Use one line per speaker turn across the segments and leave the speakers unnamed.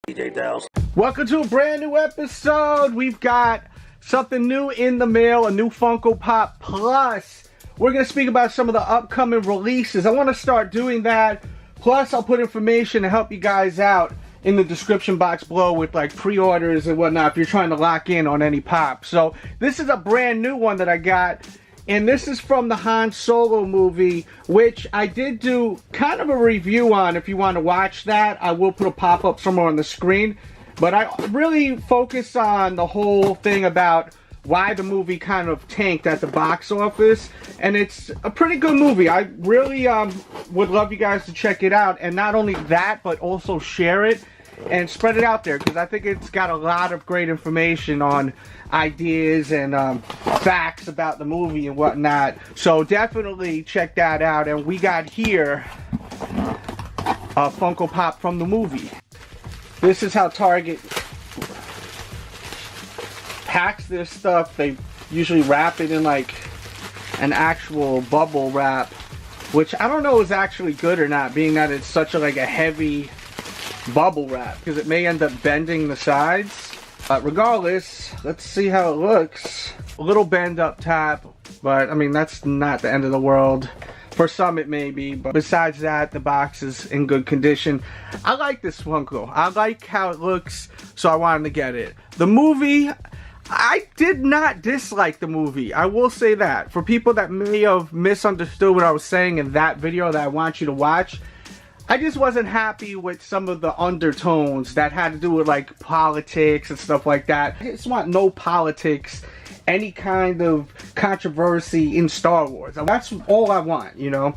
DJ Delz.
Welcome to a brand new episode. We've got something new in the mail, a new Funko Pop Plus. We're going to speak about some of the upcoming releases. I want to start doing that. Plus, I'll put information to help you guys out in the description box below with like pre-orders and whatnot if you're trying to lock in on any pop. So this is a brand new one that I got. And this is from the Han Solo movie, which I did do kind of a review on. If you want to watch that, I will put a pop-up somewhere on the screen. But I really focus on the whole thing about why the movie kind of tanked at the box office. And it's a pretty good movie. I really would love you guys to check it out. And not only that, but also share it and spread it out there, because I think it's got a lot of great information on ideas and facts about the movie and whatnot. So definitely check that out. And we got here a Funko Pop from the movie. This is how Target packs their stuff. They usually wrap it in like an actual bubble wrap, which I don't know is actually good or not, being that it's such a heavy bubble wrap, because it may end up bending the sides. Regardless, let's see how it looks. A little bend up top, but I mean, that's not the end of the world. For some it may be, but besides that, the box is in good condition. I like this Funko. I like how it looks, so I wanted to get it. The movie, I did not dislike the movie. I will say that. For people that may have misunderstood what I was saying in that video that I want you to watch, I just wasn't happy with some of the undertones that had to do with like politics and stuff like that. I just want no politics, any kind of controversy in Star Wars. That's all I want, you know?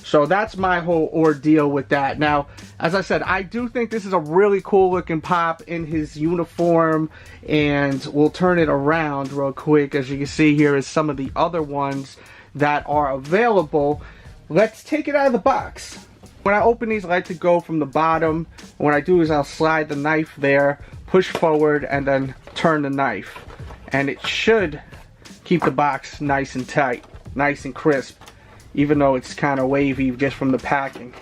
So that's my whole ordeal with that. Now, as I said, I do think this is a really cool looking Pop in his uniform, and we'll turn it around real quick. As you can see, here is some of the other ones that are available. Let's take it out of the box. When I open these, I like to go from the bottom. What I do is I'll slide the knife there, push forward, and then turn the knife. And it should keep the box nice and tight, nice and crisp, even though it's kind of wavy just from the packing.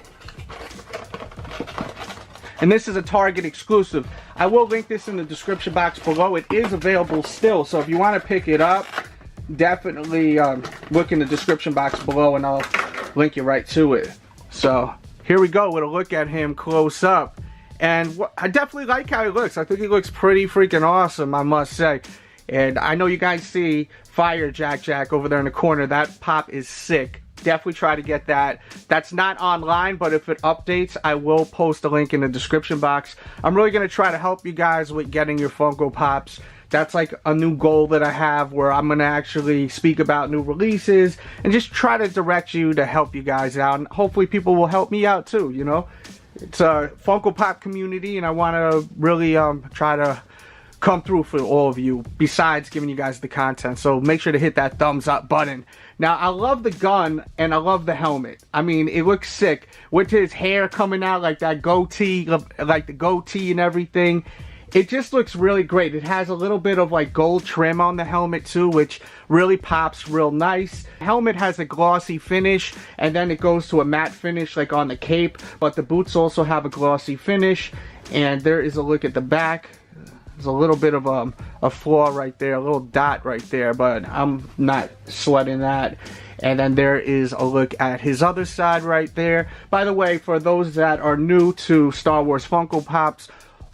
And this is a Target exclusive. I will link this in the description box below. It is available still, so if you want to pick it up, definitely look in the description box below and I'll link you right to it. So here we go with a look at him close up. And I definitely like how he looks. I think he looks pretty freaking awesome, I must say. And I know you guys see Fire Jack over there in the corner. That Pop is sick. Definitely try to get that. That's not online, but if it updates, I will post a link in the description box. I'm really going to try to help you guys with getting your Funko Pops. That's like a new goal that I have, where I'm going to actually speak about new releases and just try to direct you to help you guys out. And hopefully people will help me out too, you know. It's a Funko Pop community, and I want to really try to come through for all of you, besides giving you guys the content. So make sure to hit that thumbs up button. Now, I love the gun and I love the helmet. I mean, it looks sick with his hair coming out like that goatee, like the goatee and everything. It just looks really great. It has a little bit of like gold trim on the helmet too, which really pops real nice. The helmet has a glossy finish, and then it goes to a matte finish like on the cape, but the boots also have a glossy finish. And there is a look at the back. There's a little bit of a flaw right there, a little dot right there, but I'm not sweating that. And then there is a look at his other side right there. By the way, for those that are new to Star Wars Funko Pops,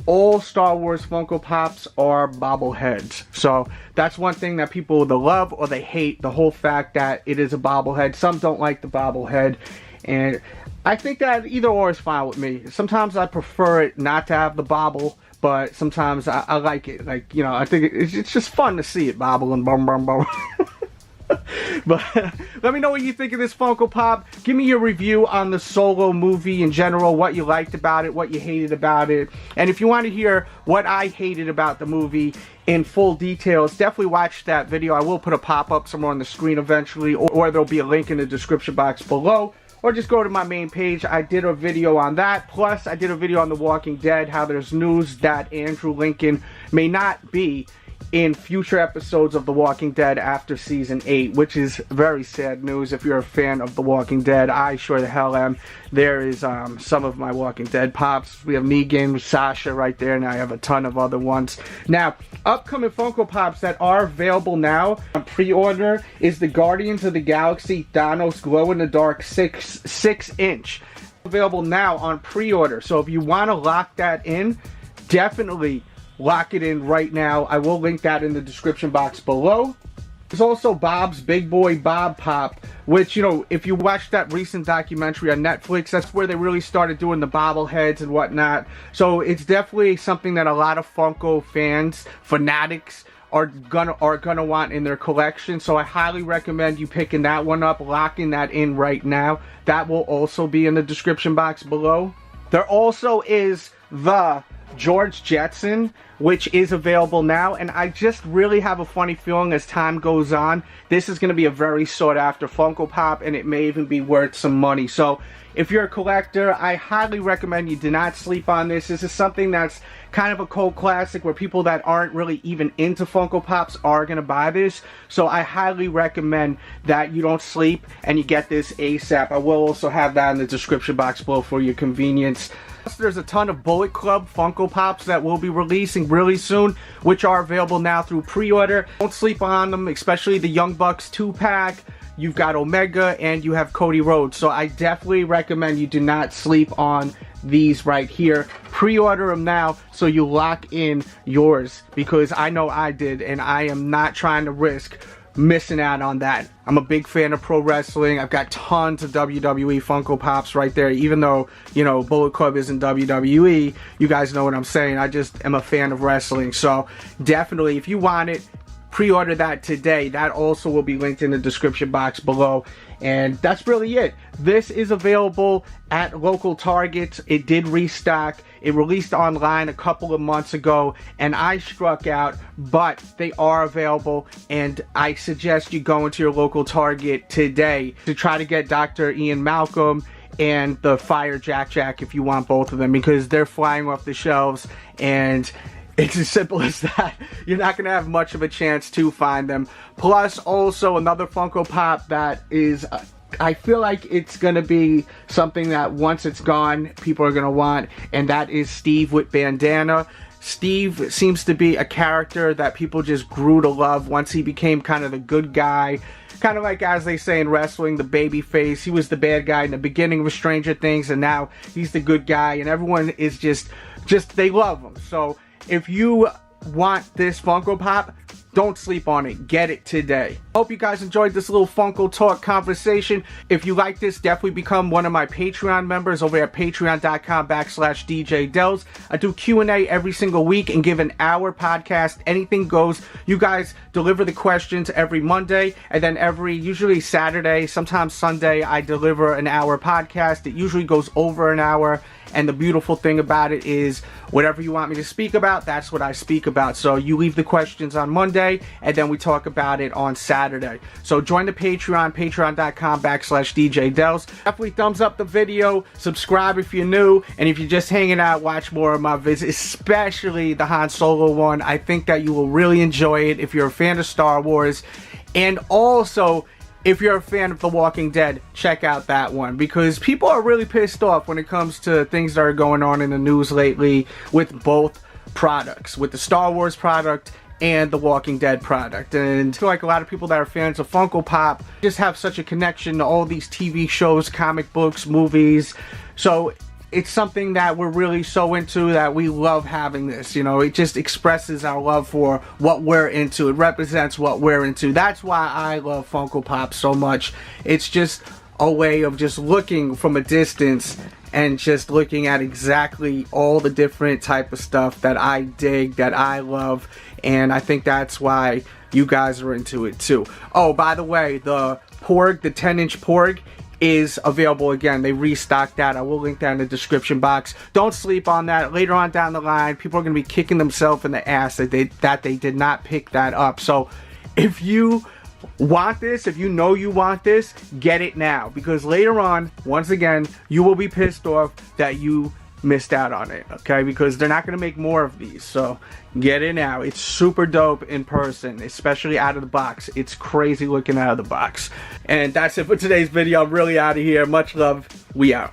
all Star Wars Funko Pops are bobbleheads. So that's one thing that people either love or they hate, the whole fact that it is a bobblehead. Some don't like the bobblehead, and I think that either or is fine with me. Sometimes I prefer it not to have the bobble, but sometimes I like it. Like, you know, I think it's just fun to see it bobble and bum bum bum. But let me know what you think of this Funko Pop. Give me your review on the Solo movie in general, what you liked about it, what you hated about it. And if you want to hear what I hated about the movie in full details, definitely watch that video. I will put a pop-up somewhere on the screen eventually, or there'll be a link in the description box below. Or just go to my main page. I did a video on that. Plus, I did a video on The Walking Dead, how there's news that Andrew Lincoln may not be in future episodes of The Walking Dead after season 8, which is very sad news if you're a fan of The Walking Dead. I sure the hell am. There is some of my Walking Dead pops. We have Negan, Sasha right there, and I have a ton of other ones. Now, upcoming Funko Pops that are available now on pre-order is the Guardians of the Galaxy Thanos glow-in-the-dark 6-inch. Available now on pre-order. So if you want to lock that in, definitely lock it in right now. I will link that in the description box below. There's also Bob's Big Boy Bob Pop, which, you know, if you watched that recent documentary on Netflix, that's where they really started doing the bobbleheads and whatnot. So it's definitely something that a lot of Funko fans, fanatics, are gonna want in their collection. So I highly recommend you picking that one up, locking that in right now. That will also be in the description box below. There also is the George Jetson, which is available now, and I just really have a funny feeling as time goes on, this is going to be a very sought after Funko Pop, and it may even be worth some money. So if you're a collector, I highly recommend you do not sleep on this. This is something that's kind of a cult classic where people that aren't really even into Funko Pops are going to buy this. So I highly recommend that you don't sleep and you get this ASAP. I will also have that in the description box below for your convenience. There's a ton of Bullet Club Funko Pops that will be releasing really soon, which are available now through pre-order. Don't sleep on them, especially the Young Bucks 2-pack. You've got Omega and you have Cody Rhodes. So I definitely recommend you do not sleep on these right here. Pre-order them now so you lock in yours, because I know I did, and I am not trying to risk missing out on that. I'm a big fan of pro wrestling. I've got tons of WWE Funko Pops right there, even though, you know, Bullet Club isn't WWE. You guys know what I'm saying. I just am a fan of wrestling. So definitely, if you want it, pre-order that today. That also will be linked in the description box below. And that's really it. This is available at local Targets. It did restock. It released online a couple of months ago, and I struck out, but they are available, and I suggest you go into your local Target today to try to get Dr. Ian Malcolm and the Fire Jack if you want both of them, because they're flying off the shelves, and it's as simple as that. You're not going to have much of a chance to find them. Plus, also another Funko Pop that is, I feel like it's going to be something that once it's gone, people are going to want, and that is Steve with bandana. Steve seems to be a character that people just grew to love once he became kind of the good guy. Kind of like, as they say in wrestling, the baby face. He was the bad guy in the beginning of Stranger Things, and now he's the good guy, and everyone is just they love him. So if you want this Funko Pop, don't sleep on it. Get it today. Hope you guys enjoyed this little Funko Talk conversation. If you like this, definitely become one of my Patreon members over at patreon.com/DJ Delz. I do Q&A every single week and give an hour podcast. Anything goes. You guys deliver the questions every Monday, and then usually Saturday, sometimes Sunday, I deliver an hour podcast. It usually goes over an hour. And the beautiful thing about it is, whatever you want me to speak about, that's what I speak about. So you leave the questions on Monday, and then we talk about it on Saturday. So join the Patreon, patreon.com/DJ Delz. Definitely thumbs up the video, subscribe if you're new, and if you're just hanging out, watch more of my vids, especially the Han Solo one. I think that you will really enjoy it if you're a fan of Star Wars. And also, if you're a fan of The Walking Dead, check out that one, because people are really pissed off when it comes to things that are going on in the news lately with both products, with the Star Wars product and the Walking Dead product. And I feel like a lot of people that are fans of Funko Pop just have such a connection to all these TV shows, comic books, movies. So it's something that we're really so into that we love having this. You know, it just expresses our love for what we're into. It represents what we're into. That's why I love Funko Pop so much. It's just a way of just looking from a distance and just looking at exactly all the different type of stuff that I dig, that I love, and I think that's why you guys are into it too. Oh, by the way, the Porg, the 10-inch Porg, is available again. They restocked that. I will link that in the description box. Don't sleep on that. Later on down the line, people are going to be kicking themselves in the ass that they did not pick that up. So if you want this, if you know you want this, get it now, because later on, once again, you will be pissed off that you missed out on it, okay? Because they're not going to make more of these, so get it now. It's super dope in person, especially out of the box. It's crazy looking out of the box. And that's it for today's video. I'm really out of here. Much love. We out.